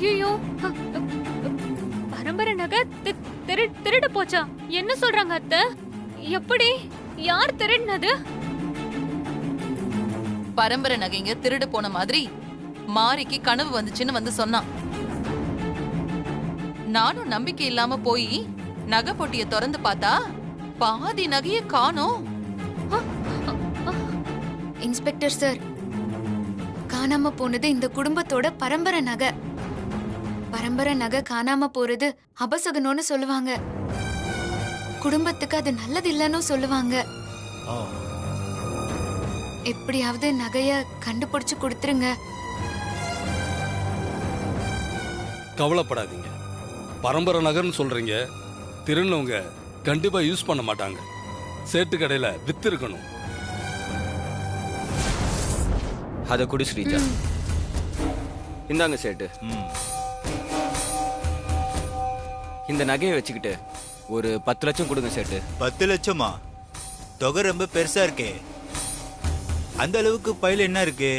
ஐயோ, பரம்பரை நகை திருடு போச்சா? என்ன சொல்றாங்க அத்தை? எப்படி? யார் திருடினது? பரம்பரை நகைங்க திருடு போன மாதிரி மாரிக்கு கனவு வந்துச்சுன்னு வந்து சொன்னான். நானும் நம்பிக்கை இல்லாம போய் நகை பொட்டிய திறந்து பார்த்தா பாதி நகைய காணோம். இன்ஸ்பெக்டர் சார், காணாம போனது இந்த குடும்பத்தோட பரம்பரை நகை. பரம்பரை நகை காணாம போறது அபசகனம்னு சொல்லுவாங்க. குடும்பத்துக்கு அது நல்லது இல்லைன்னு சொல்லுவாங்க. எப்படியாவது நகைய கண்டுபிடிச்சு கொடுத்துருங்க. கவலைப்படாதீங்க. பரம்பரை நகர்னு சொல்றீங்க, திருநவங்க கண்டிப்பா யூஸ் பண்ண மாட்டாங்க. சேட்டு கடையில வித்து இருக்கணும். அத குடி ஸ்ரீஜா. இந்தாங்க சேட்டு. இந்த நகையை வச்சுக்கிட்டு ஒரு 10 லட்சம் கொடுங்க சேட்டு. 10 லட்சமா? தொகை ரொம்ப பெருசா இருக்கே. அந்த அளவுக்கு பையில என்ன இருக்கு?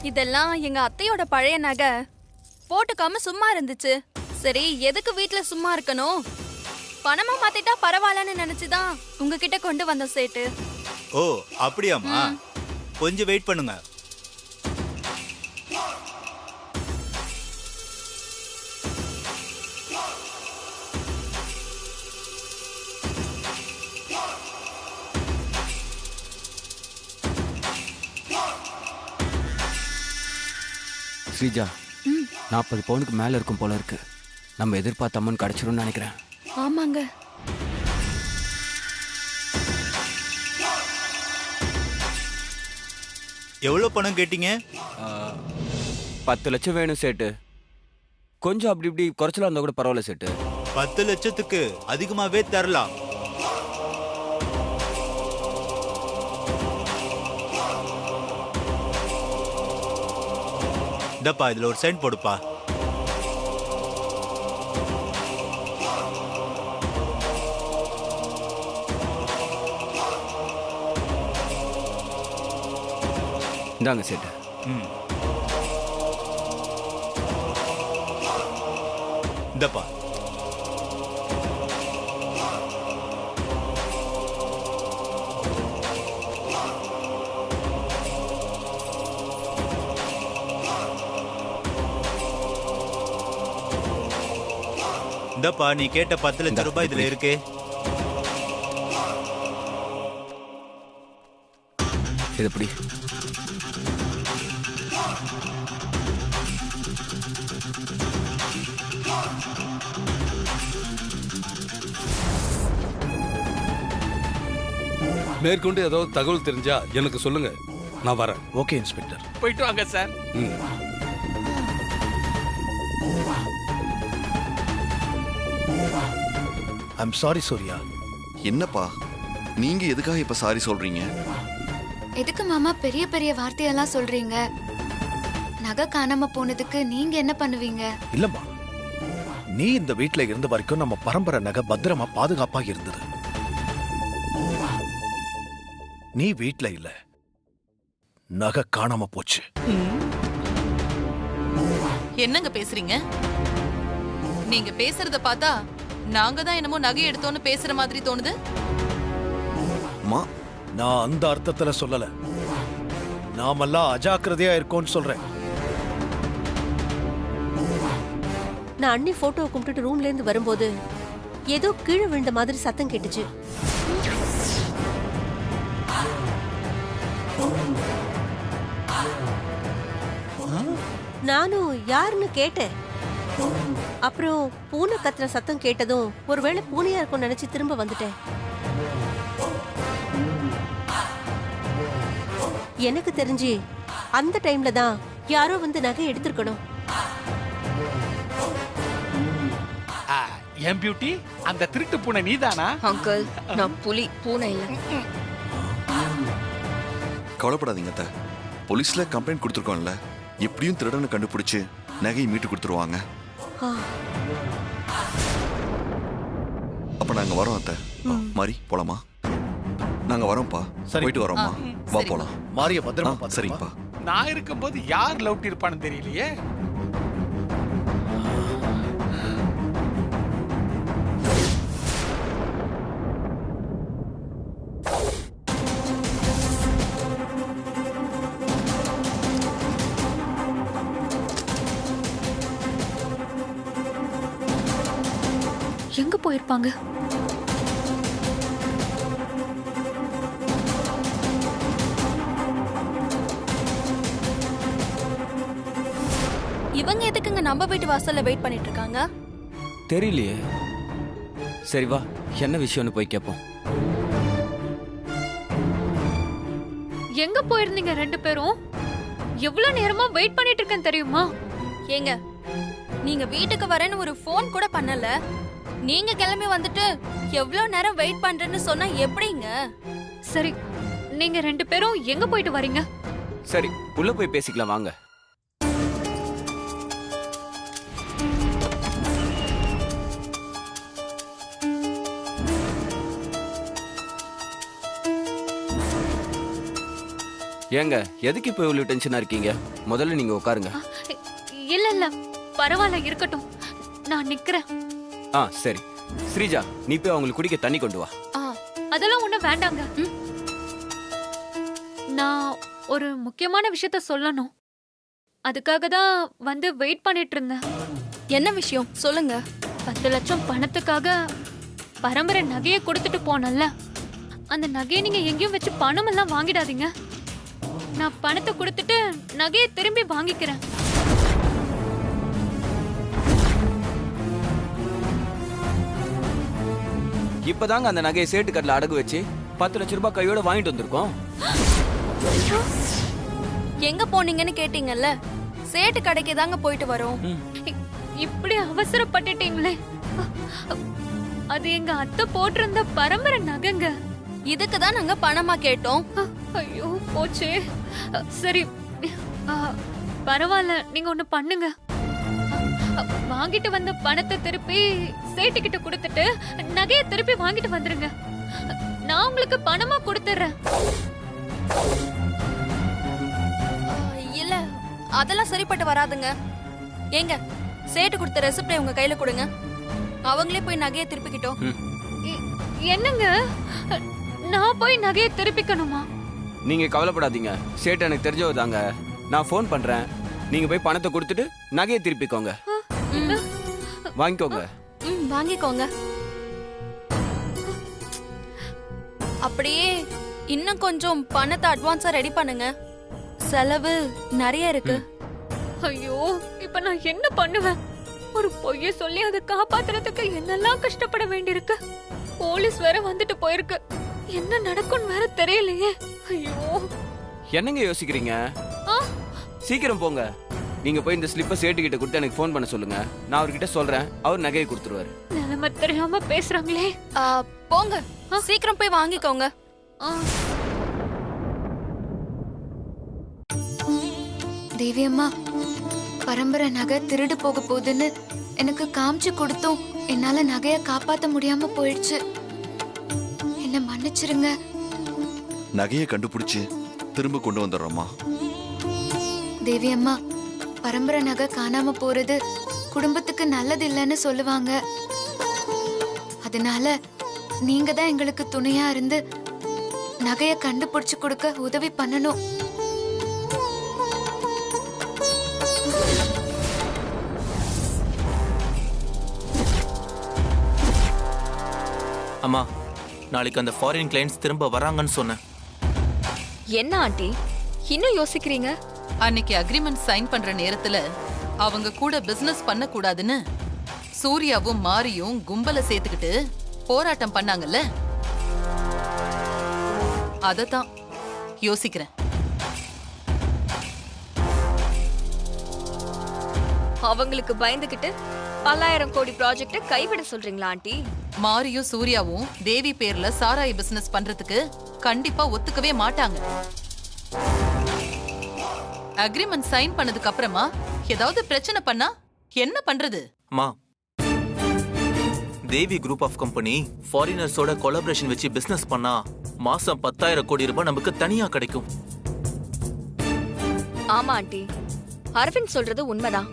இதெல்லாம் எங்க அத்தையோட பழைய நகை. போட்டுக்காம சும்மா இருந்துச்சு. சரி, எதுக்கு வீட்ல சும்மா இருக்கணும்? பணமா மாத்திட்டா பரவாயில்லன்னு நினைச்சுதான் உங்ககிட்ட கொண்டு வந்தோம் சேட்டு. ஓ, அப்படியாமா? கொஞ்சம் வெயிட் பண்ணுங்க. ஸ்ரீஜா, 40 பவுனுக்கு மேல இருக்கும் போல இருக்கு. நம்ம எதிர்பார்த்த அம்மன் கிடைச்சிரும்னு நினைக்கிறேன். ஆமாங்க. எவ்வளவு பணம் கேட்டீங்க? 10 லட்சம் வேணும் சேட்டு. கொஞ்சம் அப்படி இப்படி குறைச்சலா இருந்தா கூட பரவாயில்ல சேட்டு. 10 லட்சத்துக்கு அதிகமாவே தரலாம். டப்பா, இதுல ஒரு சைன் போடுப்பா. இந்தாங்க சேட்டு. இந்தப்பா. இந்தப்பா, நீ கேட்ட 10 லட்சம் ரூபாய் இதுல இருக்கு. இது எப்படி? மேற்கொண்டு ஏதாவது தகவல் தெரிஞ்சா எனக்கு சொல்லுங்க, நான் வரேன். Okay inspector. போயிட்டு வாங்க சார். I'm sorry Surya. என்னப்பா நீங்க எதுக்காக இப்ப சாரி சொல்றீங்க? எதுக்கு மாமா பெரிய பெரிய வார்த்தையெல்லாம் சொல்றீங்க? நகை காணாம போனதுக்கு நீங்க என்ன பண்ணுவீங்க? இல்லம்மா, நீ இந்த வீட்ல இருந்த வரைக்கும் நம்ம பரம்பரை நகை பத்திரமா பாதுகாப்பா இருந்தது. நீ வீட்ல இல்ல, நகை காணாம போச்சு. என்னங்க பேசுறீங்க? நீங்க பேசுறத பார்த்தா நாங்க தான் என்னமோ நகை எடுத்தோன்னு பேசுற மாதிரி தோணுது. நான் அந்த அர்த்தத்துல சொல்லல. நாமெல்லாம் அஜாக்கிரதையா இருக்கோம்னு சொல்றேன். நான் அண்ணி போட்டோவை கும்பிட்டுட்டு ரூம்ல இருந்து வரும்போது ஏதோ கீழே விழுந்த மாதிரி சத்தம் கேட்டுச்சு. நானும் யாருன்னு கேட்டேன். அப்புறம் பூனை கத்துற சத்தம் கேட்டதும் ஒருவேளை பூனையா இருக்கும் நினைச்சு திரும்ப வந்துட்டேன். எனக்கு தெரிஞ்சு அந்த டைம்ல தான் யாரோ வந்து நகை எடுத்திருக்கணும். என் பியூட்டி, அந்த திருட்டு பூனை நீதானா? அங்கிள், நான் புலி, பூனை இல்ல. கவலைப்படாதீங்க அத்தை. போலீஸ்ல கம்ப்ளைண்ட் கொடுத்துருக்கோம்ல, எப்படியும் திருடனை கண்டுபிடிச்சு நகையை மீட்டு கொடுத்துருவாங்க. அப்ப நாங்க வரோம் அத்தை. மாறி போலாமா? நாங்க வரோம்ப்பா. போயிட்டு வரோம்மா. வா போலாம். மாரிய பத்திரமா சரிப்பா. நான் இருக்கும்போது யார் லவுட் இருப்பான்னு தெரியலையே. எங்க போயிருப்பாங்க? இவங்க எதுக்குங்க நம்ம வீட்டு வாசல்ல வெயிட் பண்ணிட்டு இருக்காங்க? தெரியலையே. சரி வா, என்ன விஷயம்னு போய் கேட்போம். எங்க போயிருந்தீங்க ரெண்டு பேரும்? எவ்வளவு நேரமா வெயிட் பண்ணிட்டு இருக்கேன் தெரியுமா? ஏங்க, நீங்க வீட்டுக்கு வரேன்னு ஒரு ஃபோன் கூட பண்ணல. நீங்க கிளம்பி வந்துட்டு எவ்வளவு நேரம் வெயிட் பண்றேன்னு சொன்னா எப்படிங்க? சரி, நீங்க ரெண்டு பேரும் எங்க போயிட்டு வரீங்க? சரி, உள்ள போய் பேசிக்கலாம் வாங்க. ஏங்க, எதுக்கு இப்போ இவ்வளவு டென்ஷனா இருக்கீங்க? முதல்ல நீங்க உட்காருங்க. இல்ல இல்ல, பரவாயில்ல, இருக்கட்டும், நான் நிக்கிறேன். சரி. ஸ்ரீஜா, நீ போய் அவங்களுக்கு குடிக்க தண்ணி கொண்டு வா. அதெல்லாம் ஒண்ணும் வேண்டாங்க. நான் ஒரு முக்கியமான விஷயத்த சொல்லணும். அதுக்காக தான் வந்து வெயிட் பண்ணிட்டு இருந்தேன். என்ன விஷயம் சொல்லுங்க. 10 லட்சம் பணத்துக்காக பரம்பரை நகையை கொடுத்துட்டு போனல, அந்த நகையை நீங்க எங்கேயும் வச்சு பணம் எல்லாம் வாங்கிடாதீங்க. நான் பணத்தை கொடுத்துட்டு நகையை திரும்பி வாங்கிக்கிறேன். இப்பதாங்க அந்த நகையை சேட்டு கட்டில அடகு வச்சு 10 லட்சம் ரூபாய் கையோட வாங்கிட்டு வந்திருக்கோம். எங்க போனீங்கன்னு கேட்டீங்கல்ல, சேட்டு கடைக்கு தாங்க போயிட்டு வரோம். இப்படி அவசரப்பட்டுட்டீங்களே. அது எங்க அத்தை போட்டிருந்த பரம்பரை நகைங்க. இதுக்கு தான் நாங்க பணமா கேட்டோம். ஐயோ போச்சே. சரி, பரவாயில்ல, நீங்க ஒண்ணு பண்ணுங்க. வாங்கிட்டு வந்த பணத்தை திருப்பி சேட்டுக்கிட்ட கொடுத்துட்டு நகையை திருப்பி வாங்கிட்டு வந்துருங்க. நான் உங்களுக்கு பணமா கொடுத்துறேன். இல்ல, அதெல்லாம் சரிப்பட்டு வராதுங்க. ஏங்க, சேட்டு கொடுத்த ரெசிப்டை உங்க கையில கொடுங்க. அவங்களே போய் நகையை திருப்பிக்கிட்டோம். என்னங்க, நான் போய் நகையை திருப்பிக்கணுமா? நீங்க கவலைப்படாதீங்க, சேட்டு எனக்கு தெரிஞ்சவர் தாங்க. நான் ஃபோன் பண்றேன், நீங்க போய் பணத்தை கொடுத்துட்டு நகையை திருப்பிக்கோங்க. வாங்கிக்கோங்க. வாங்கிக்கோங்க. அப்படியே இன்னும் கொஞ்சம் பணத்தை அட்வான்ஸா ரெடி பண்ணுங்க. செலவு நிறைய இருக்கு. ஐயோ, இப்ப நான் என்ன பண்ணுவேன்? ஒரு பொய்ய சொல்லி அதை காப்பாத்துறதுக்கு என்னெல்லாம் கஷ்டப்பட வேண்டியிருக்கு. போலீஸ் வேற வந்துட்டு போயிருக்கு. என்ன நடக்கும் வேற தெரியலையே. ஐயோ, என்னங்க யோசிக்கிறீங்க? சீக்கிரம் போங்க. நீங்க போய் இந்த ஸ்லிப்பை சேட்டு கிட்ட கொடுத்து எனக்கு ஃபோன் பண்ண சொல்லுங்க. நான் அவர்கிட்ட சொல்றேன், அவர் நகையை கொடுத்துருவாரு. நிலைமை தெரியாம பேசுறாங்களே. போங்க, சீக்கிரம் போய் வாங்கிக்கோங்க. தேவி அம்மா, பரம்பரை நகை திருடு போக போகுதுன்னு எனக்கு காமிச்சு கொடுத்தும் என்னால நகைய காப்பாத்த முடியாம போயிடுச்சு. என்ன மன்னிச்சிருங்க. நகையை கண்டுபிடிச்சு திரும்ப கொண்டு வந்துடுறோம்மா. தேவி அம்மா, பரம்பரை நகை காணாம போறது குடும்பத்துக்கு நல்லது இல்லைன்னு சொல்லுவாங்க. அதனால நீங்க தான் எங்களுக்கு துணையா இருந்து நகைய கண்டுபிடிச்சு கொடுக்க உதவி பண்ணணும். அம்மா, நாளைக்கு அந்த ஃபாரின் கிளைண்ட்ஸ் திரும்ப வராங்கன்னு சொன்னேன். என்ன ஆண்டி இன்னும் யோசிக்கிறீங்க? அன்னைக்கு அக்ரிமெண்ட் சைன் பண்ற நேரத்துல அவங்க கூட பிசினஸ் பண்ண கூடாதுன்னு சூர்யாவும் மாரியும் கும்பல சேர்த்துக்கிட்டு போராட்டம் பண்ணாங்கல்ல, அதத்தான் யோசிக்கிறேன். அவங்களுக்கு பயந்துகிட்டு 1000 கோடி ப்ராஜெக்ட கைவிட சொல்றீங்களா ஆண்டி? மாரியும் சூர்யாவும் தேவி பேர்ல சாராய் பிசினஸ் பண்றதுக்கு கண்டிப்பா ஒத்துக்கவே மாட்டாங்க. அக்ரிமெண்ட் சைன் பண்ணதுக்கு அப்புறமா ஏதாவது பிரச்சனை பண்ணா என்ன பண்றது? அம்மா, தேவி குரூப் ஆஃப் கம்பெனி ஃபாரினர்ஸோட கொலாபரேஷன் வச்சு பிசினஸ் பண்ணா மாசம் 10,000 கோடி ரூபாய் நமக்கு தனியா கிடைக்கும். ஆமா ஆண்டி, அரவிந்த் சொல்றது உண்மைதான்.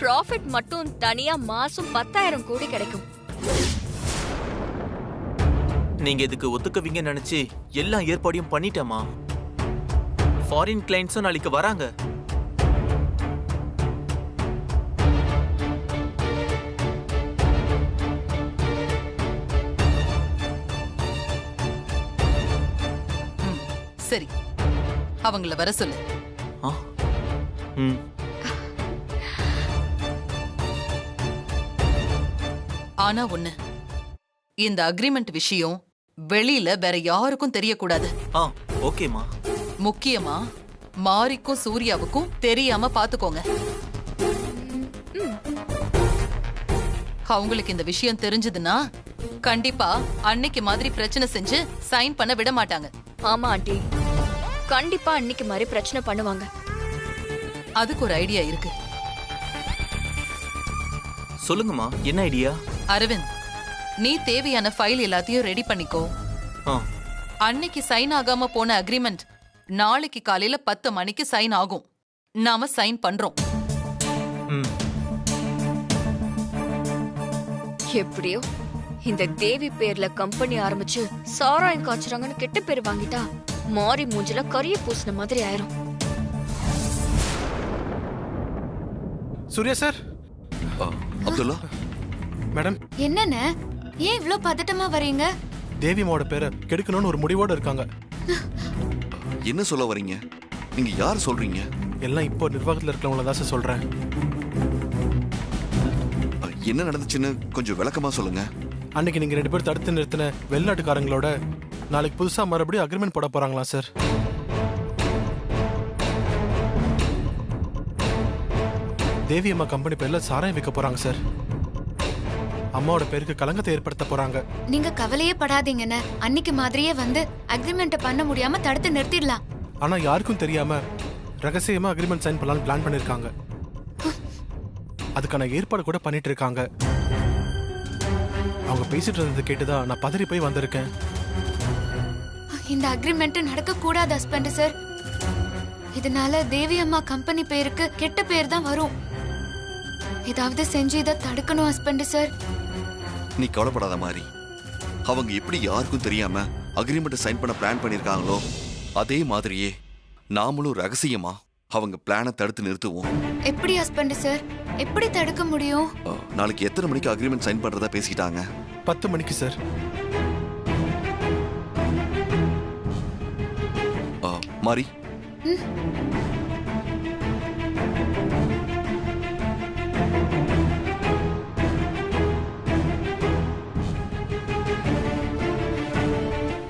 ப்ராஃபிட் மட்டும் தனியா மாசம் 10,000 கோடி கிடைக்கும். நீங்க இதுக்கு ஒத்துக்குவீங்க நினைச்சு எல்லா ஏற்பாடையும் பண்ணிட்டேமா. ஃபாரின் கிளைண்ட்ஸும் நாளைக்கு வராங்க. சரி, அவங்கள வர சொல்லு. ஆனா ஒண்ணு, இந்த அக்ரிமெண்ட் விஷயம் வெளியில வேற யாருக்கும் தெரியக்கூடாது. ஓகேமா. முக்கியமா மாரிக்கும் சூர்யாவுக்கும் தெரியாம பாத்துக்கோங்க. அவங்களுக்கு இந்த விஷயம் தெரிஞ்சதுன்னா கண்டிப்பா அன்னைக்கு மாதிரி பிரச்சனை செஞ்சு சைன் பண்ண விட மாட்டாங்க. ஆமா ஆண்டி, கண்டிப்பா அன்னைக்கு மாதிரி பிரச்சனை பண்ணுவாங்க. அதுக்கு ஒரு ஐடியா இருக்கு. சொல்லுங்கம்மா, என்ன ஐடியா? அரவிந்த், நீ தேவையான ஃபைல் எல்லாத்தையும் ரெடி பண்ணிக்கோ. அன்னைக்கு சைன் ஆகாம போன அக்ரிமெண்ட் நாளைக்கு காலையில 10 மணிக்கு சைன் ஆகும். நாம சைன் பண்றோம். எப்படியோ இந்த தேவி பேர்ல கம்பெனி ஆரம்பிச்சு சாராயம் காய்ச்சறாங்கன்னு கெட்ட பேர் வாங்கிட்டா மாறி மூஞ்சில கரிய பூசின மாதிரி ஆயிரும். சூர்யா சார். அப்துல்லா மேடம். என்னன்னு ஏன் இவ்ளோ பதட்டமா வரீங்க? தேவிமாவோட பேரை கெடுக்கணும்னு ஒரு முடிவோட இருக்காங்க. என்ன சொல்ல வரீங்க? நீங்க யார் சொல்றீங்க? எல்லாம் இப்போ நிர்வாகத்துல இருக்கவங்கள தான் சார் சொல்றேன். என்ன நடந்துச்சுன்னு கொஞ்சம் விளக்கமா சொல்லுங்க. அன்னைக்கு நீங்க 2 பேர் தடுத்து நிறுத்தின வெளிநாட்டுக்காரங்களோட நாளைக்கு புதுசா மறுபடியும் அக்ரிமெண்ட் போட போறாங்களா சார்? தேவி அம்மா கம்பெனி பேர்ல சாராயம் விற்க போறாங்க சார். அம்மாவோட பேருக்கு கலங்கத்தை ஏற்படுத்த போறாங்க. நீங்க கவலையே படாதீங்கன்னு அன்னைக்கு மாதிரியே வந்து அக்ரிமெண்ட் பண்ண முடியாம தடுத்து நிறுத்திடலாம். ஆனா யாருக்கும் தெரியாம ரகசியமா அக்ரிமெண்ட் சைன் பண்ணலாம்னு பிளான் பண்ணிருக்காங்க. அதுக்கான ஏற்பாடு கூட பண்ணிட்டு இருக்காங்க. அவங்க பேசிட்டு இருந்தது கேட்டுதான் நான் பதறி போய் வந்திருக்கேன். இந்த அக்ரிமெண்ட் நடக்க கூடாது ஹஸ்பண்ட் சார். இதனால தேவி அம்மா கம்பெனி பேருக்கு கெட்ட பேர் தான் வரும். ஏதாவது செஞ்சு இதை தடுக்கணும் ஹஸ்பண்ட் சார். நீ கவலைப்படாத மாதிரி. அவங்க எப்படி யாருக்கும் தெரியாம அக்ரிமெண்ட் சைன் பண்ண பிளான் பண்ணிருக்காங்களோ அதே மாதிரியே நாமளும் ரகசியமா அவங்க பிளானை தடுத்து நிறுத்துவோம். எப்படி ஹஸ்பண்ட் சார்? எப்படி தடுக்க முடியும்? நாளைக்கு எத்தனை மணிக்கு அக்ரிமெண்ட் சைன் பண்றதா பேசிட்டாங்க? 10 மணிக்கு சார். மாரி,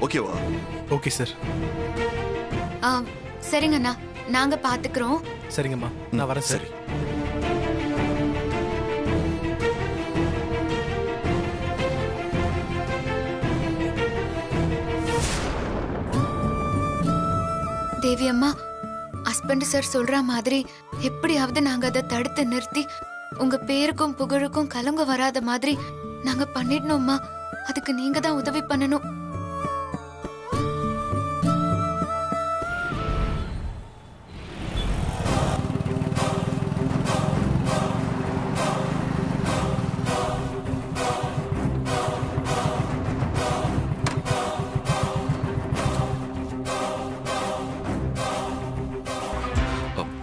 ஓகேவா? Okay sir. சரிங்கண்ணா, நாங்க பாத்துக்கிறோம். சரிங்கம்மா, நான் வரேன். சரி. தேவி அம்மா, ஹஸ்பண்ட் சார் சொல்ற மாதிரி எப்படியாவது நாங்க அதை தடுத்து நிறுத்தி உங்க பேருக்கும் புகழுக்கும் கலங்க வராத மாதிரி நாங்க பண்ணிடணும்மா. அதுக்கு நீங்க தான் உதவி பண்ணணும்.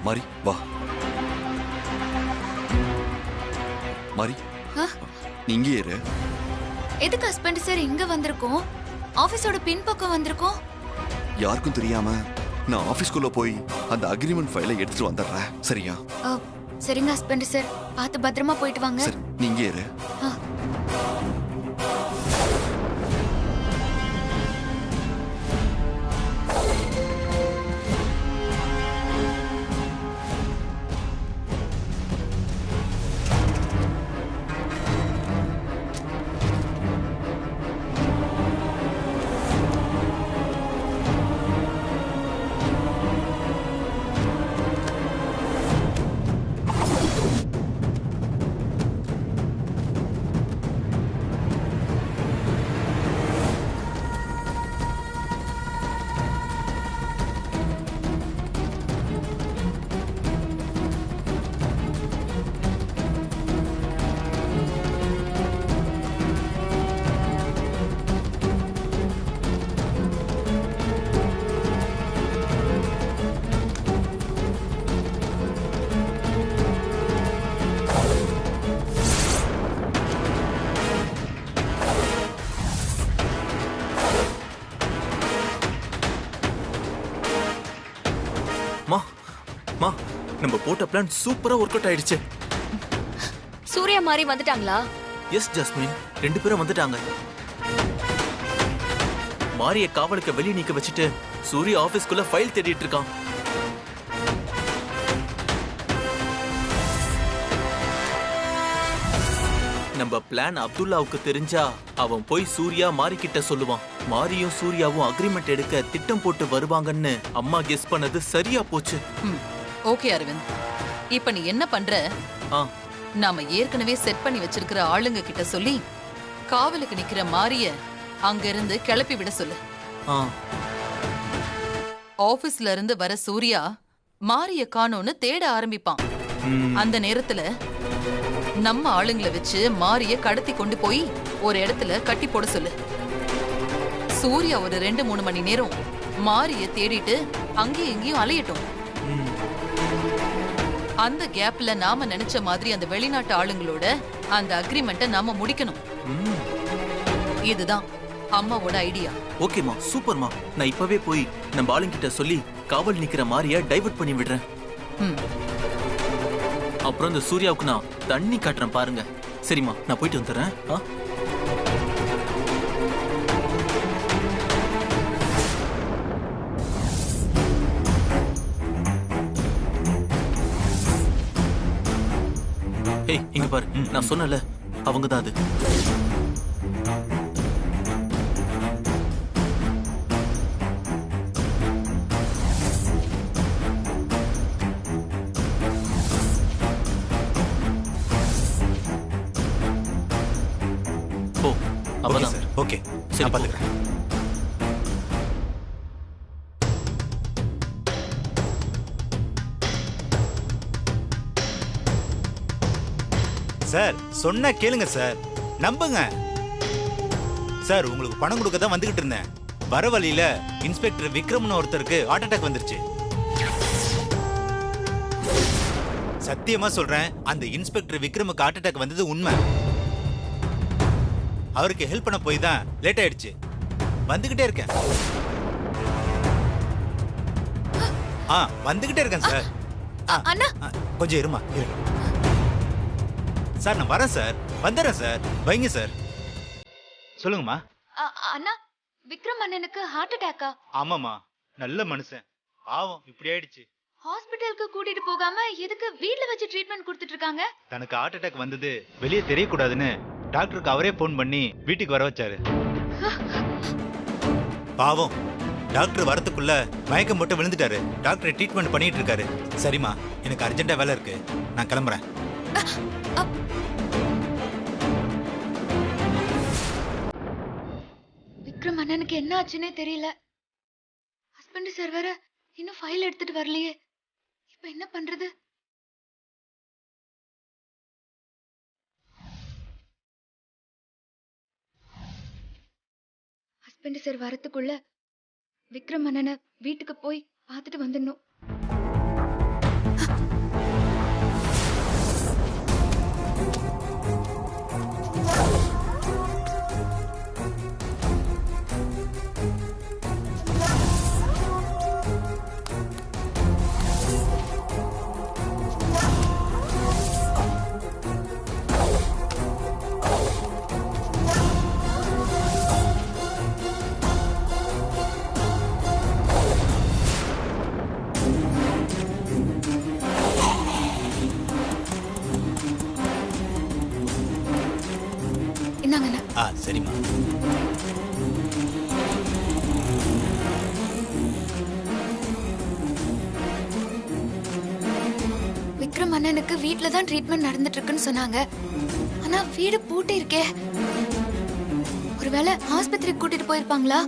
மாரி வா. மாரி, நீ இங்கே இரு. எதுக்கு ஹஸ்பண்ட் சார் இங்க வந்திருக்கோம்? ஆபீஸோட பின்பக்கம் வந்திருக்கோம். யாருக்கும் தெரியாம நான் ஆபீஸ்க்குள்ள போய் அந்த அக்ரிமெண்ட் ஃபைலை எடுத்துட்டு வந்துடுறேன். சரியா? சரிங்க ஹஸ்பண்ட் சார், பார்த்து பத்திரமா போயிட்டு வாங்க. சரி, நீ இங்கே இரு. நம்ம போட்ட பிளான் சூப்பரா ஒர்க் அவுட் ஆயிடுச்சு. சூர்யா மாதிரி வந்துட்டாங்களா? எஸ் ஜஸ்மின், 2 பேரும் வந்துட்டாங்க. மாரிய காவலுக்கு வெளியே நிக்க வச்சுட்டு சூர்யா ஆபீஸ்க்குள்ள ஃபைல் தேடிட்டு இருக்கான். நம்ம பிளான் அப்துல்லாவுக்கு தெரிஞ்சா அவன் போய் சூர்யா மாரி கிட்ட சொல்லுவான். மாரியும் சூர்யாவும் அக்ரிமெண்ட் எடுக்க திட்டம் போட்டு வருவாங்கன்னு அம்மா கெஸ் பண்ணது சரியா போச்சு. ஓகே அரவிந்த், இப்ப நீ என்ன பண்ற? நாம ஏற்கனவே செட் பண்ணி வச்சிருக்கிற ஆளுங்க கிட்ட சொல்லி காவலுக்கு நிக்கிற மாரிய அங்க இருந்து கிளப்பி விட சொல்லு. ஆபீஸ்ல இருந்து வர சூர்யா மாரிய காணோன்னு தேட ஆரம்பிப்பான். அந்த நேரத்துல நம்ம ஆளுங்களை வச்சு மாரிய கடத்தி கொண்டு போய் ஒரு இடத்துல கட்டி போட சொல்லு. சூர்யா ஒரு 2-3 மணி நேரம் மாரிய தேடிட்டு அங்கேயும் இங்கேயும் அலையட்டும். அந்த கேப்ல நாம நினைச்ச மாதிரி அந்த வெளிநாட்டு ஆளுங்களோட அந்த அக்ரிமெண்ட்டை நாம முடிக்கணும். இதுதான் அம்மாவோட ஐடியா. ஓகேமா, சூப்பர்மா. நான் இப்பவே போய் நம்ம ஆளுங்கிட்ட சொல்லி காவல் நிக்கிற மாரிய டைவர்ட் பண்ணி விடுறேன். அப்புறம் இந்த சூர்யாவுக்கு நான் தண்ணி காட்டுறேன் பாருங்க. சரிம்மா, நான் போயிட்டு வந்துடுறேன். ஏய், இங்க பாரு, நான் சொன்னல அவங்க தான் அது. ஓகே, சரி பாத்துக்கிறேன். சார் சொன்னா கேளுங்க சார், நம்புங்க சார். உங்களுக்கு பணம் கொடுக்க தான் வந்துகிட்டு இருந்தேன். வர வழியில இன்ஸ்பெக்டர் விக்ரம்னு ஒருத்தருக்கு ஹார்ட் அட்டாக் வந்துருச்சு. சத்தியமா சொல்றேன், அந்த இன்ஸ்பெக்டர் விக்ரமுக்கு ஹார்ட் அட்டாக் வந்தது உண்மை. அவருக்கு ஹெல்ப் பண்ண போய் தான் லேட் ஆயிடுச்சு. வந்துகிட்டே இருக்கேன். வந்துகிட்டே இருக்கேன் சார். அண்ணா கொஞ்சம் இருமா. சார் நான் வரேன் சார், வந்துடுறேன் சார். வைங்க சார். சொல்லுங்கம்மா. அண்ணா, விக்ரம் அண்ணனுக்கு ஹார்ட் அட்டாக்கா? ஆமாமா, நல்ல மனுஷன், பாவம் இப்படி ஆயிடுச்சு. ஹாஸ்பிடலுக்கு கூட்டிட்டு போகாம எதுக்கு வீட்ல வச்சு ட்ரீட்மெண்ட் கொடுத்துட்டு இருக்காங்க? தனக்கு ஹார்ட் அட்டாக் வந்தது வெளியே தெரியக்கூடாதுன்னு டாக்டருக்கு அவரே போன் பண்ணி வீட்டுக்கு வர வச்சாரு. பாவம், டாக்டர் வரதுக்குள்ள மயக்கம் போட்டு விழுந்துட்டாரு. டாக்டர் ட்ரீட்மெண்ட் பண்ணிட்டு இருக்காரு. சரிம்மா, எனக்கு அர்ஜென்ட்டா வேலை இருக்கு, நான் கிளம்புறேன். விக்ரம் அண்ணனுக்கு என்ன ஆச்சுன்னே தெரியல. ஹஸ்பண்ட் சார் வேற இன்னும் ஃபைல் எடுத்துட்டு வரலையே. இப்ப என்ன பண்றது? ஹஸ்பண்ட் சார் வரத்துக்குள்ள விக்ரம் அண்ணனை வீட்டுக்கு போய் பார்த்துட்டு வந்துடணும். சரிம்மா. விக்ரம் அண்ணனுக்கு வீட்ல தான் ட்ரீட்மெண்ட் நடந்துட்டு இருக்குன்னு சொன்னாங்க. ஆனா வீடு பூட்டி இருக்கே. ஒருவேளை ஆஸ்பத்திரிக்கு கூட்டிட்டு போயிருப்பாங்களா?